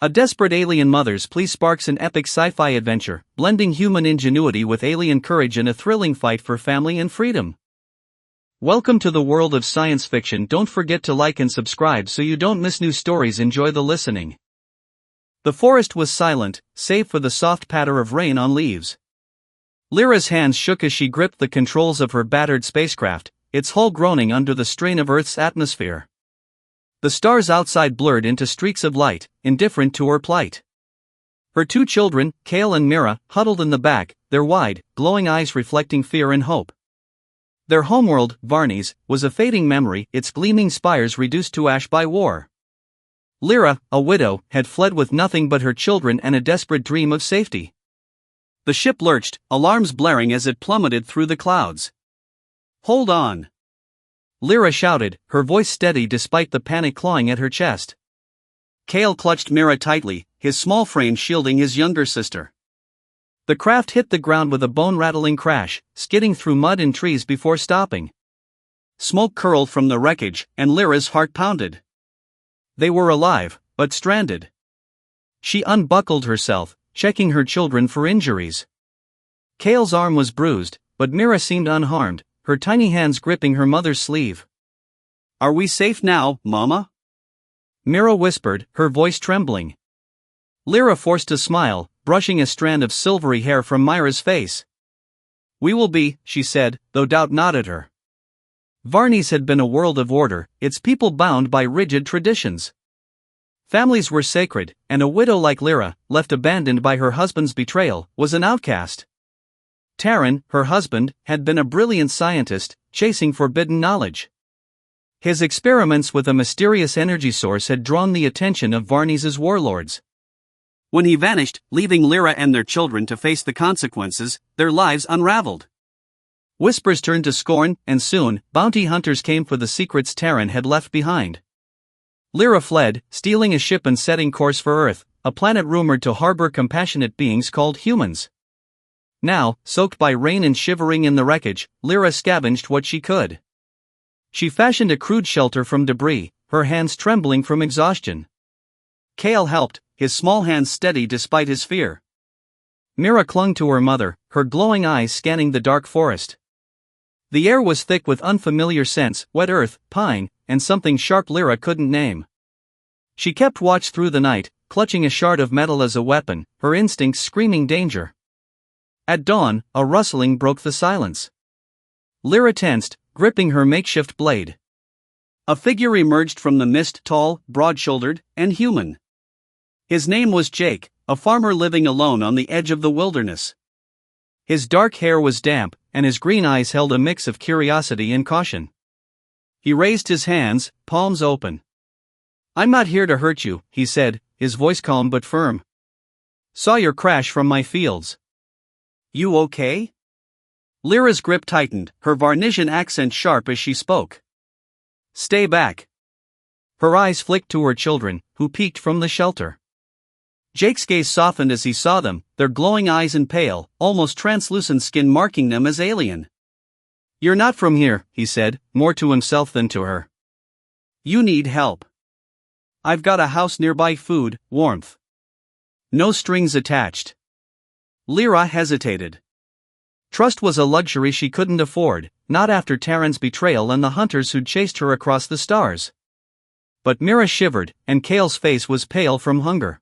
A desperate alien mother's plea sparks an epic sci-fi adventure, blending human ingenuity with alien courage in a thrilling fight for family and freedom. Welcome to the world of science fiction. Don't forget to like and subscribe so you don't miss new stories. Enjoy the listening. The forest was silent, save for the soft patter of rain on leaves. Lyra's hands shook as she gripped the controls of her battered spacecraft, its hull groaning under the strain of Earth's atmosphere. The stars outside blurred into streaks of light, indifferent to her plight. Her two children, Kale and Mira, huddled in the back, their wide, glowing eyes reflecting fear and hope. Their homeworld, Varnies, was a fading memory, its gleaming spires reduced to ash by war. Lyra, a widow, had fled with nothing but her children and a desperate dream of safety. The ship lurched, alarms blaring as it plummeted through the clouds. "Hold on!" Lyra shouted, her voice steady despite the panic clawing at her chest. Kale clutched Mira tightly, his small frame shielding his younger sister. The craft hit the ground with a bone-rattling crash, skidding through mud and trees before stopping. Smoke curled from the wreckage, and Lyra's heart pounded. They were alive, but stranded. She unbuckled herself, checking her children for injuries. Kale's arm was bruised, but Mira seemed unharmed, her tiny hands gripping her mother's sleeve. "Are we safe now, Mama?" Mira whispered, her voice trembling. Lyra forced a smile, brushing a strand of silvery hair from Myra's face. "We will be," she said, though doubt nodded her. Varnies had been a world of order, its people bound by rigid traditions. Families were sacred, and a widow like Lyra, left abandoned by her husband's betrayal, was an outcast. Terran, her husband, had been a brilliant scientist, chasing forbidden knowledge. His experiments with a mysterious energy source had drawn the attention of Varnies' warlords. When he vanished, leaving Lyra and their children to face the consequences, their lives unraveled. Whispers turned to scorn, and soon, bounty hunters came for the secrets Terran had left behind. Lyra fled, stealing a ship and setting course for Earth, a planet rumored to harbor compassionate beings called humans. Now, soaked by rain and shivering in the wreckage, Lyra scavenged what she could. She fashioned a crude shelter from debris, her hands trembling from exhaustion. Kale helped, his small hands steady despite his fear. Mira clung to her mother, her glowing eyes scanning the dark forest. The air was thick with unfamiliar scents, wet earth, pine, and something sharp Lyra couldn't name. She kept watch through the night, clutching a shard of metal as a weapon, her instincts screaming danger. At dawn, a rustling broke the silence. Lyra tensed, gripping her makeshift blade. A figure emerged from the mist, tall, broad-shouldered, and human. His name was Jake, a farmer living alone on the edge of the wilderness. His dark hair was damp, and his green eyes held a mix of curiosity and caution. He raised his hands, palms open. "I'm not here to hurt you," he said, his voice calm but firm. "Saw your crash from my fields. You okay?" Lyra's grip tightened, her Varnesian accent sharp as she spoke. "Stay back." Her eyes flicked to her children, who peeked from the shelter. Jake's gaze softened as he saw them, their glowing eyes and pale, almost translucent skin marking them as alien. "You're not from here," he said, more to himself than to her. "You need help. I've got a house nearby, food, warmth. No strings attached." Lyra hesitated. Trust was a luxury she couldn't afford, not after Terran's betrayal and the hunters who'd chased her across the stars. But Mira shivered, and Kale's face was pale from hunger.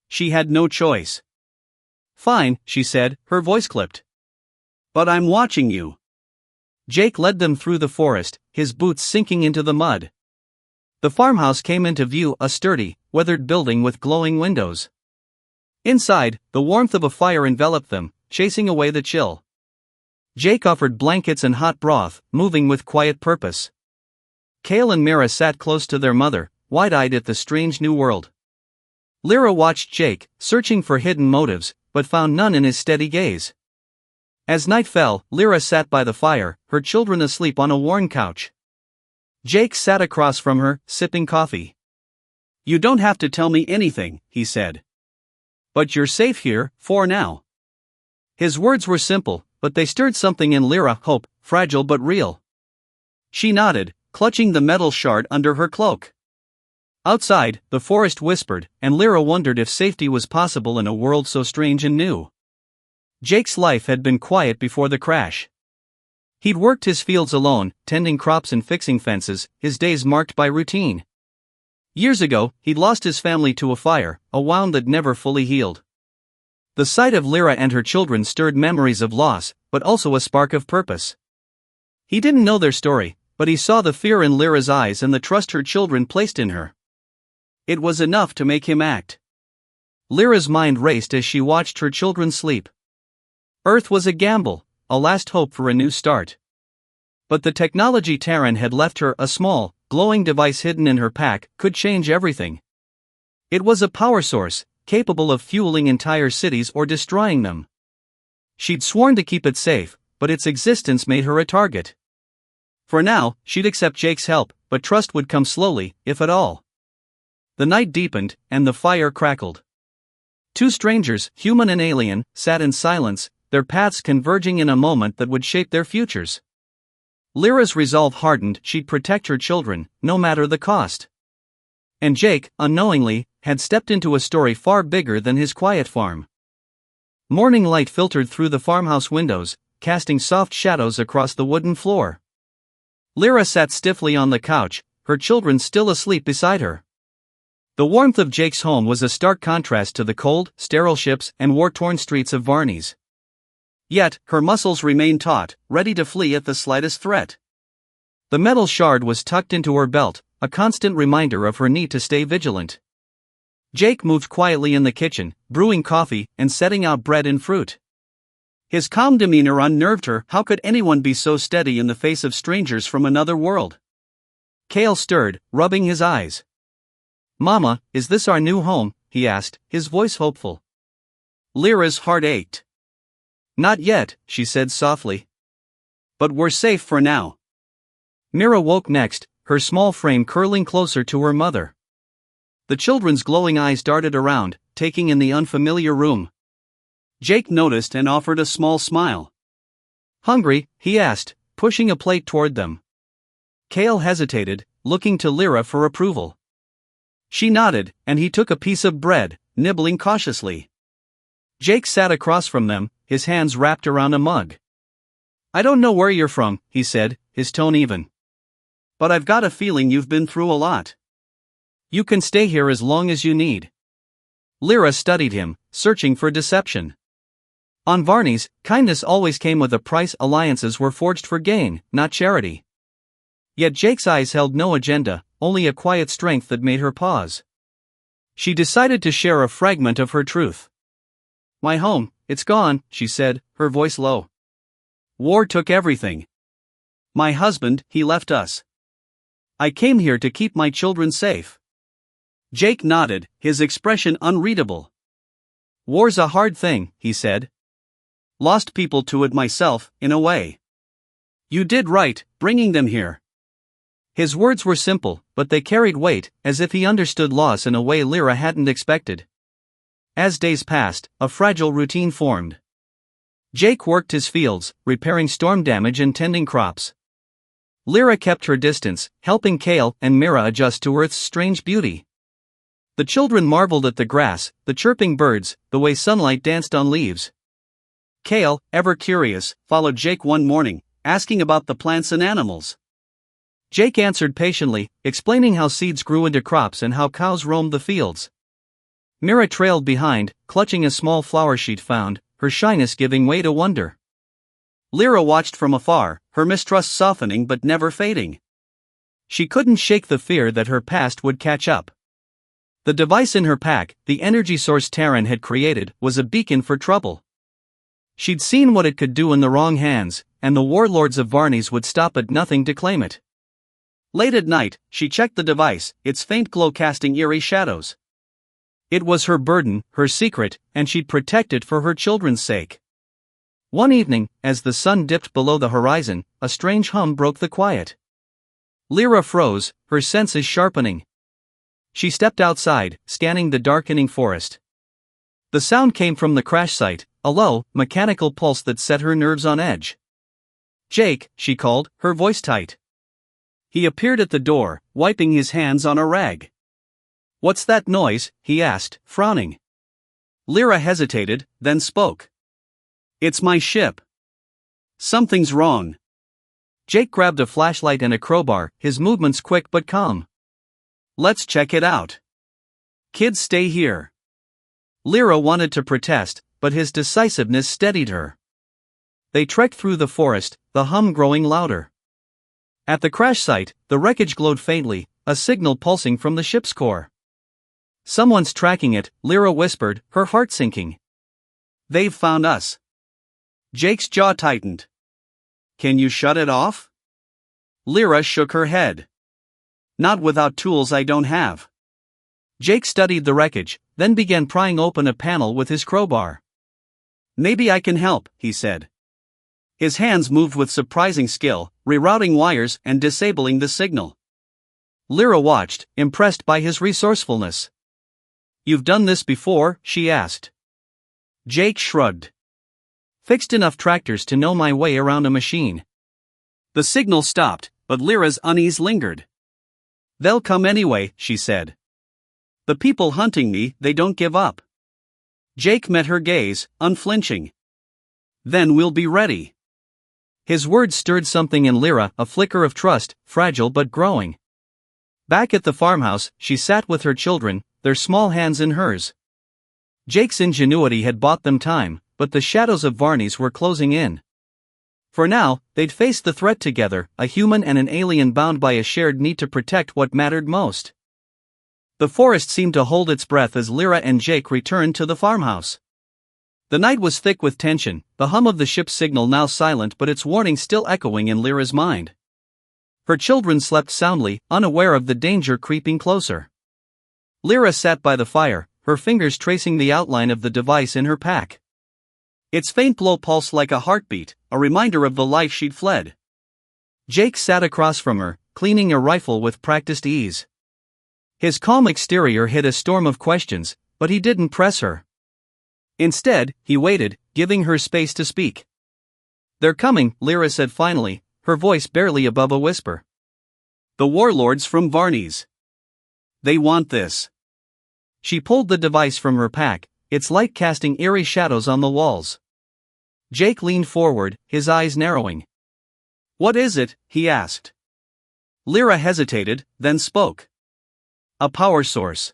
She had no choice. "Fine," she said, her voice clipped. "But I'm watching you." Jake led them through the forest, his boots sinking into the mud. The farmhouse came into view, a sturdy, weathered building with glowing windows. Inside, the warmth of a fire enveloped them, chasing away the chill. Jake offered blankets and hot broth, moving with quiet purpose. Kale and Mira sat close to their mother, wide-eyed at the strange new world. Lyra watched Jake, searching for hidden motives, but found none in his steady gaze. As night fell, Lyra sat by the fire, her children asleep on a worn couch. Jake sat across from her, sipping coffee. "You don't have to tell me anything," he said. "But you're safe here, for now." His words were simple, but they stirred something in Lyra, hope, fragile but real. She nodded, clutching the metal shard under her cloak. Outside, the forest whispered, and Lyra wondered if safety was possible in a world so strange and new. Jake's life had been quiet before the crash. He'd worked his fields alone, tending crops and fixing fences, his days marked by routine. Years ago, he'd lost his family to a fire, a wound that never fully healed. The sight of Lyra and her children stirred memories of loss, but also a spark of purpose. He didn't know their story, but he saw the fear in Lyra's eyes and the trust her children placed in her. It was enough to make him act. Lyra's mind raced as she watched her children sleep. Earth was a gamble, a last hope for a new start. But the technology Terran had left her, a small, glowing device hidden in her pack, could change everything. It was a power source, capable of fueling entire cities or destroying them. She'd sworn to keep it safe, but its existence made her a target. For now, she'd accept Jake's help, but trust would come slowly, if at all. The night deepened, and the fire crackled. Two strangers, human and alien, sat in silence, their paths converging in a moment that would shape their futures. Lyra's resolve hardened, she'd protect her children, no matter the cost. And Jake, unknowingly, had stepped into a story far bigger than his quiet farm. Morning light filtered through the farmhouse windows, casting soft shadows across the wooden floor. Lyra sat stiffly on the couch, her children still asleep beside her. The warmth of Jake's home was a stark contrast to the cold, sterile ships and war-torn streets of Varney's. Yet, her muscles remained taut, ready to flee at the slightest threat. The metal shard was tucked into her belt, a constant reminder of her need to stay vigilant. Jake moved quietly in the kitchen, brewing coffee and setting out bread and fruit. His calm demeanor unnerved her. How could anyone be so steady in the face of strangers from another world? Cale stirred, rubbing his eyes. "Mama, is this our new home?" he asked, his voice hopeful. Lyra's heart ached. "Not yet," she said softly. "But we're safe for now." Mira woke next, her small frame curling closer to her mother. The children's glowing eyes darted around, taking in the unfamiliar room. Jake noticed and offered a small smile. "Hungry?" he asked, pushing a plate toward them. Cale hesitated, looking to Lyra for approval. She nodded, and he took a piece of bread, nibbling cautiously. Jake sat across from them, his hands wrapped around a mug. "I don't know where you're from," he said, his tone even. "But I've got a feeling you've been through a lot. You can stay here as long as you need." Lyra studied him, searching for deception. On Varney's, kindness always came with a price. Alliances were forged for gain, not charity. Yet Jake's eyes held no agenda, only a quiet strength that made her pause. She decided to share a fragment of her truth. "My home, it's gone," she said, her voice low. "War took everything. My husband, he left us. I came here to keep my children safe." Jake nodded, his expression unreadable. "War's a hard thing," he said. "Lost people to it myself, in a way. You did right, bringing them here." His words were simple, but they carried weight, as if he understood loss in a way Lyra hadn't expected. As days passed, a fragile routine formed. Jake worked his fields, repairing storm damage and tending crops. Lyra kept her distance, helping Cale and Mira adjust to Earth's strange beauty. The children marveled at the grass, the chirping birds, the way sunlight danced on leaves. Cale, ever curious, followed Jake one morning, asking about the plants and animals. Jake answered patiently, explaining how seeds grew into crops and how cows roamed the fields. Mira trailed behind, clutching a small flower she'd found, her shyness giving way to wonder. Lyra watched from afar, her mistrust softening but never fading. She couldn't shake the fear that her past would catch up. The device in her pack, the energy source Terran had created, was a beacon for trouble. She'd seen what it could do in the wrong hands, and the warlords of Varney's would stop at nothing to claim it. Late at night, she checked the device, its faint glow casting eerie shadows. It was her burden, her secret, and she'd protect it for her children's sake. One evening, as the sun dipped below the horizon, a strange hum broke the quiet. Lyra froze, her senses sharpening. She stepped outside, scanning the darkening forest. The sound came from the crash site, a low, mechanical pulse that set her nerves on edge. "Jake," she called, her voice tight. He appeared at the door, wiping his hands on a rag. "What's that noise?" he asked, frowning. Lyra hesitated, then spoke. "It's my ship. Something's wrong." Jake grabbed a flashlight and a crowbar, his movements quick but calm. "Let's check it out." "Kids, stay here." Lyra wanted to protest, but his decisiveness steadied her. They trekked through the forest, the hum growing louder. At the crash site, the wreckage glowed faintly, a signal pulsing from the ship's core. "Someone's tracking it," Lyra whispered, her heart sinking. "They've found us." Jake's jaw tightened. "Can you shut it off?" Lyra shook her head. "Not without tools I don't have." Jake studied the wreckage, then began prying open a panel with his crowbar. "Maybe I can help," he said. His hands moved with surprising skill, rerouting wires and disabling the signal. Lyra watched, impressed by his resourcefulness. "You've done this before?" she asked. Jake shrugged. "Fixed enough tractors to know my way around a machine." The signal stopped, but Lyra's unease lingered. "They'll come anyway," she said. "The people hunting me, they don't give up." Jake met her gaze, unflinching. "Then we'll be ready." His words stirred something in Lyra, a flicker of trust, fragile but growing. Back at the farmhouse, she sat with her children, their small hands in hers. Jake's ingenuity had bought them time, but the shadows of Varney's were closing in. For now, they'd face the threat together, a human and an alien bound by a shared need to protect what mattered most. The forest seemed to hold its breath as Lyra and Jake returned to the farmhouse. The night was thick with tension, the hum of the ship's signal now silent but its warning still echoing in Lyra's mind. Her children slept soundly, unaware of the danger creeping closer. Lyra sat by the fire, her fingers tracing the outline of the device in her pack. Its faint glow pulsed like a heartbeat, a reminder of the life she'd fled. Jake sat across from her, cleaning a rifle with practiced ease. His calm exterior hid a storm of questions, but he didn't press her. Instead, he waited, giving her space to speak. "They're coming," Lyra said finally, her voice barely above a whisper. "The warlords from Varney's. They want this." She pulled the device from her pack, its light casting eerie shadows on the walls. Jake leaned forward, his eyes narrowing. "What is it?" he asked. Lyra hesitated, then spoke. "A power source.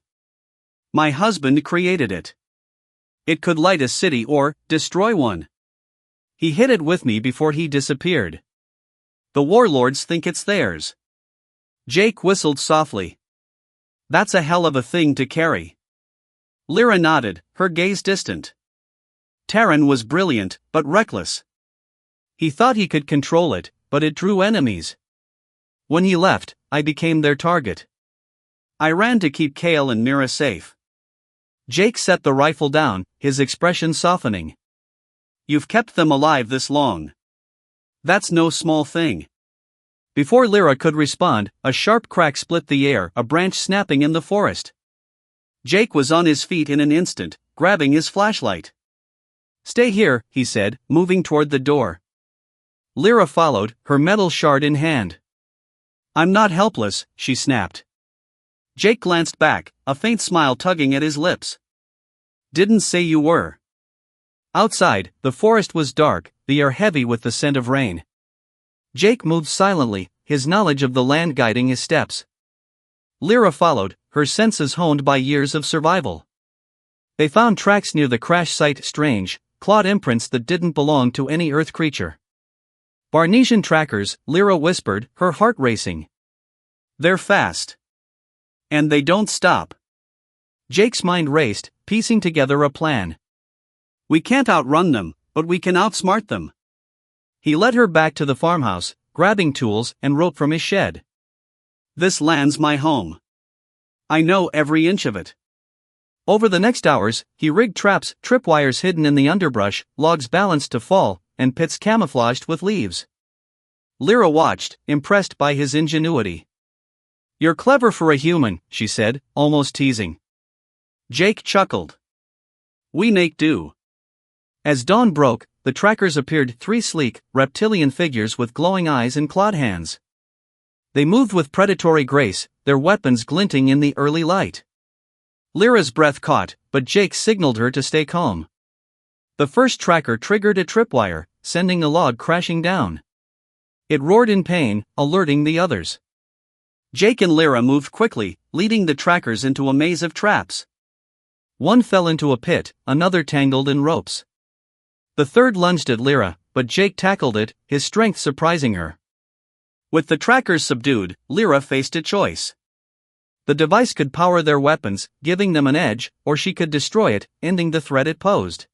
My husband created it. It could light a city or destroy one. He hid it with me before he disappeared. The warlords think it's theirs." Jake whistled softly. "That's a hell of a thing to carry." Lyra nodded, her gaze distant. "Terran was brilliant, but reckless. He thought he could control it, but it drew enemies. When he left, I became their target. I ran to keep Kale and Mira safe." Jake set the rifle down, his expression softening. "You've kept them alive this long. That's no small thing." Before Lyra could respond, a sharp crack split the air, a branch snapping in the forest. Jake was on his feet in an instant, grabbing his flashlight. "Stay here," he said, moving toward the door. Lyra followed, her metal shard in hand. "I'm not helpless," she snapped. Jake glanced back, a faint smile tugging at his lips. "Didn't say you were." Outside, the forest was dark, the air heavy with the scent of rain. Jake moved silently, his knowledge of the land guiding his steps. Lyra followed, her senses honed by years of survival. They found tracks near the crash site, strange, clawed imprints that didn't belong to any Earth creature. "Varnesian trackers," Lyra whispered, her heart racing. "They're fast. And they don't stop." Jake's mind raced, piecing together a plan. "We can't outrun them, but we can outsmart them." He led her back to the farmhouse, grabbing tools and rope from his shed. "This land's my home. I know every inch of it." Over the next hours, he rigged traps, tripwires hidden in the underbrush, logs balanced to fall, and pits camouflaged with leaves. Lyra watched, impressed by his ingenuity. "You're clever for a human," she said, almost teasing. Jake chuckled. "We make do." As dawn broke, the trackers appeared, three sleek, reptilian figures with glowing eyes and clawed hands. They moved with predatory grace, their weapons glinting in the early light. Lyra's breath caught, but Jake signaled her to stay calm. The first tracker triggered a tripwire, sending a log crashing down. It roared in pain, alerting the others. Jake and Lyra moved quickly, leading the trackers into a maze of traps. One fell into a pit, another tangled in ropes. The third lunged at Lyra, but Jake tackled it, his strength surprising her. With the trackers subdued, Lyra faced a choice. The device could power their weapons, giving them an edge, or she could destroy it, ending the threat it posed.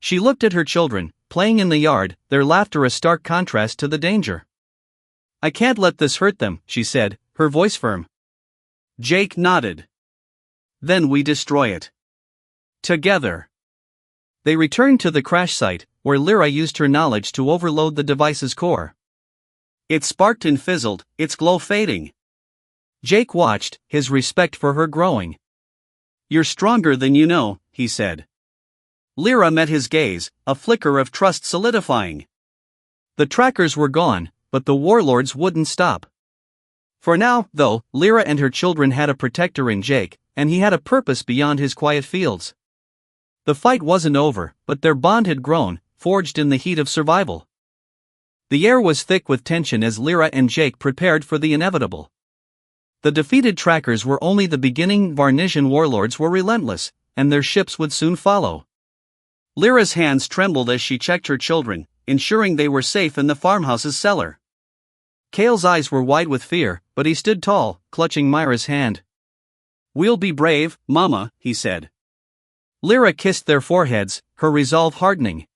She looked at her children, playing in the yard, their laughter a stark contrast to the danger. "I can't let this hurt them," she said, her voice firm. Jake nodded. "Then we destroy it. Together." They returned to the crash site, where Lyra used her knowledge to overload the device's core. It sparked and fizzled, its glow fading. Jake watched, his respect for her growing. "You're stronger than you know," he said. Lyra met his gaze, a flicker of trust solidifying. The trackers were gone, but the warlords wouldn't stop. For now, though, Lyra and her children had a protector in Jake, and he had a purpose beyond his quiet fields. The fight wasn't over, but their bond had grown, forged in the heat of survival. The air was thick with tension as Lyra and Jake prepared for the inevitable. The defeated trackers were only the beginning. Varnesian warlords were relentless, and their ships would soon follow. Lyra's hands trembled as she checked her children, ensuring they were safe in the farmhouse's cellar. Kale's eyes were wide with fear, but he stood tall, clutching Myra's hand. "We'll be brave, Mama," he said. Lyra kissed their foreheads, her resolve hardening.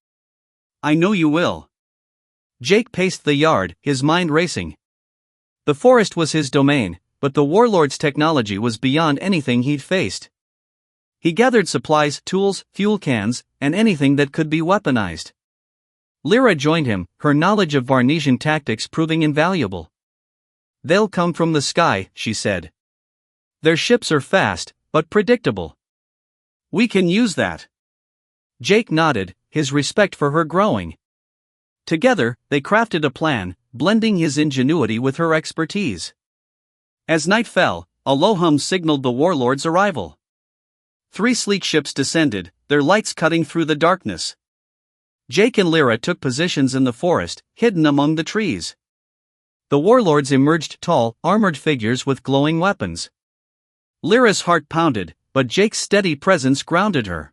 "I know you will." Jake paced the yard, his mind racing. The forest was his domain, but the warlord's technology was beyond anything he'd faced. He gathered supplies, tools, fuel cans, and anything that could be weaponized. Lyra joined him, her knowledge of Varnesian tactics proving invaluable. "They'll come from the sky," she said. "Their ships are fast, but predictable. We can use that." Jake nodded, his respect for her growing. Together, they crafted a plan, blending his ingenuity with her expertise. As night fell, a low hum signaled the warlord's arrival. 3 sleek ships descended, their lights cutting through the darkness. Jake and Lyra took positions in the forest, hidden among the trees. The warlords emerged tall, armored figures with glowing weapons. Lyra's heart pounded, but Jake's steady presence grounded her.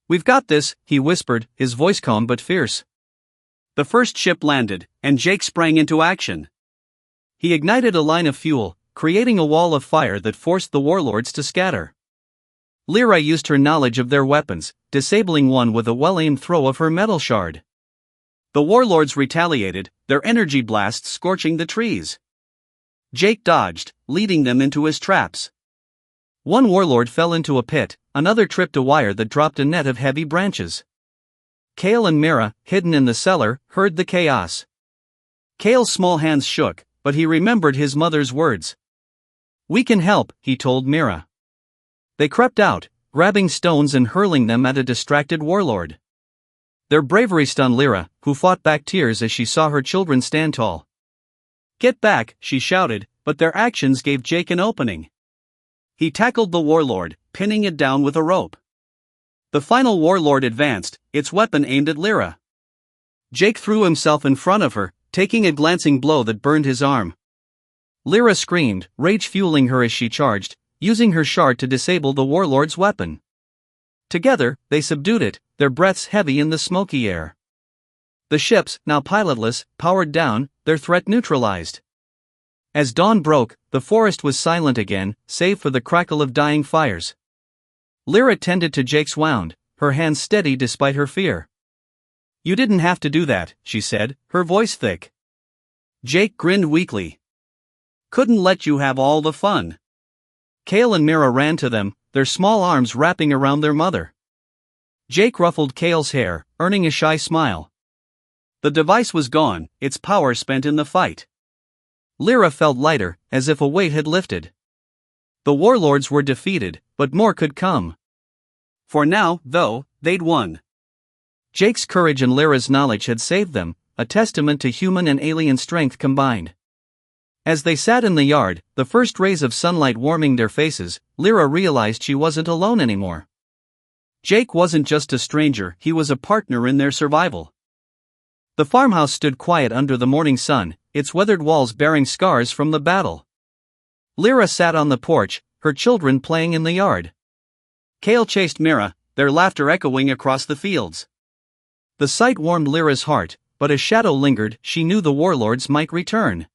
"We've got this," he whispered, his voice calm but fierce. The first ship landed, and Jake sprang into action. He ignited a line of fuel, creating a wall of fire that forced the warlords to scatter. Lyra used her knowledge of their weapons, disabling one with a well-aimed throw of her metal shard. The warlords retaliated, their energy blasts scorching the trees. Jake dodged, leading them into his traps. One warlord fell into a pit, another tripped a wire that dropped a net of heavy branches. Kale and Mira, hidden in the cellar, heard the chaos. Kale's small hands shook, but he remembered his mother's words. "We can help," he told Mira. They crept out, grabbing stones and hurling them at a distracted warlord. Their bravery stunned Lyra, who fought back tears as she saw her children stand tall. "Get back," she shouted, but their actions gave Jake an opening. He tackled the warlord, pinning it down with a rope. The final warlord advanced, its weapon aimed at Lyra. Jake threw himself in front of her, taking a glancing blow that burned his arm. Lyra screamed, rage fueling her as she charged, using her shard to disable the warlord's weapon. Together, they subdued it, their breaths heavy in the smoky air. The ships, now pilotless, powered down, their threat neutralized. As dawn broke, the forest was silent again, save for the crackle of dying fires. Lyra tended to Jake's wound, her hands steady despite her fear. "You didn't have to do that," she said, her voice thick. Jake grinned weakly. "Couldn't let you have all the fun." Kale and Mira ran to them, their small arms wrapping around their mother. Jake ruffled Kale's hair, earning a shy smile. The device was gone, its power spent in the fight. Lyra felt lighter, as if a weight had lifted. The warlords were defeated, but more could come. For now, though, they'd won. Jake's courage and Lyra's knowledge had saved them, a testament to human and alien strength combined. As they sat in the yard, the first rays of sunlight warming their faces, Lyra realized she wasn't alone anymore. Jake wasn't just a stranger, he was a partner in their survival. The farmhouse stood quiet under the morning sun, its weathered walls bearing scars from the battle. Lyra sat on the porch, her children playing in the yard. Kale chased Mira, their laughter echoing across the fields. The sight warmed Lyra's heart, but as shadow lingered, she knew the warlords might return.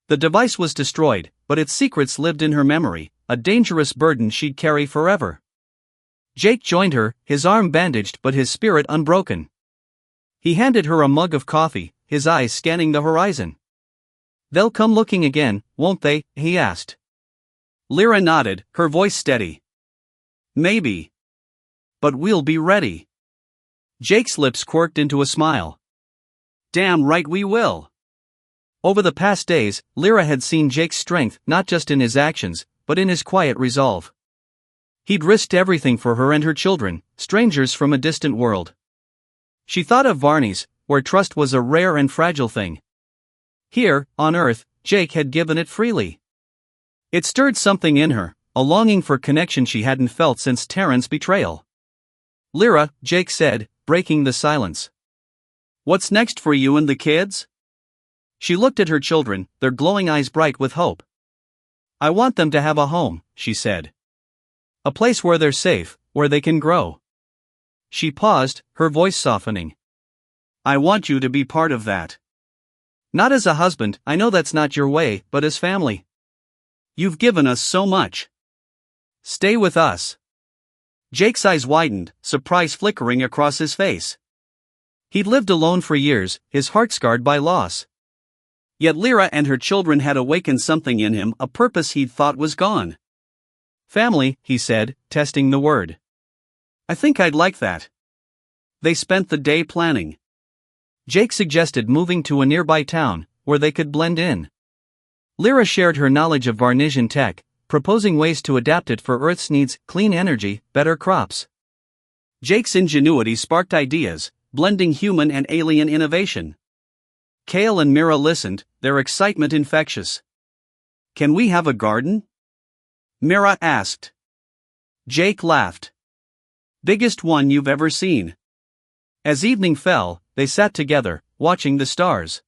The device was destroyed, but its secrets lived in her memory, a dangerous burden she'd carry forever. Jake joined her, his arm bandaged but his spirit unbroken. He handed her a mug of coffee, his eyes scanning the horizon. "They'll come looking again, won't they?" he asked. Lyra nodded, her voice steady. "Maybe. But we'll be ready." Jake's lips quirked into a smile. "Damn right we will." Over the past days, Lyra had seen Jake's strength not just in his actions, but in his quiet resolve. He'd risked everything for her and her children, strangers from a distant world. She thought of Varney's, where trust was a rare and fragile thing. Here, on Earth, Jake had given it freely. It stirred something in her, a longing for connection she hadn't felt since Terran's betrayal. "Lyra," Jake said, breaking the silence. "What's next for you and the kids?" She looked at her children, their glowing eyes bright with hope. "I want them to have a home," she said. "A place where they're safe, where they can grow." She paused, her voice softening. "I want you to be part of that. Not as a husband, I know that's not your way, but as family. You've given us so much. Stay with us." Jake's eyes widened, surprise flickering across his face. He'd lived alone for years, his heart scarred by loss. Yet Lyra and her children had awakened something in him, a purpose he'd thought was gone. "Family," he said, testing the word. "I think I'd like that." They spent the day planning. Jake suggested moving to a nearby town, where they could blend in. Lyra shared her knowledge of Varnesian tech, proposing ways to adapt it for Earth's needs: clean energy, better crops. Jake's ingenuity sparked ideas, blending human and alien innovation. Kale and Mira listened, their excitement infectious. "Can we have a garden?" Mira asked. Jake laughed. "Biggest one you've ever seen." As evening fell, they sat together, watching the stars.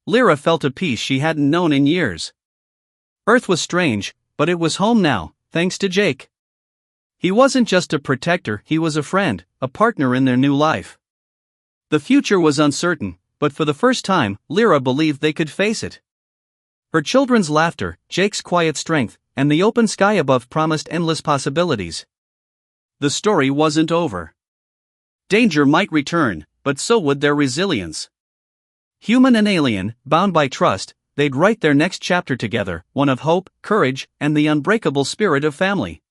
Lyra felt a peace she hadn't known in years. Earth was strange, but it was home now, thanks to Jake. He wasn't just a protector, he was a friend, a partner in their new life. The future was uncertain, but for the first time, Lyra believed they could face it. Her children's laughter, Jake's quiet strength, and the open sky above promised endless possibilities. The story wasn't over. Danger might return, but so would their resilience. Human and alien, bound by trust, they'd write their next chapter together, one of hope, courage, and the unbreakable spirit of family.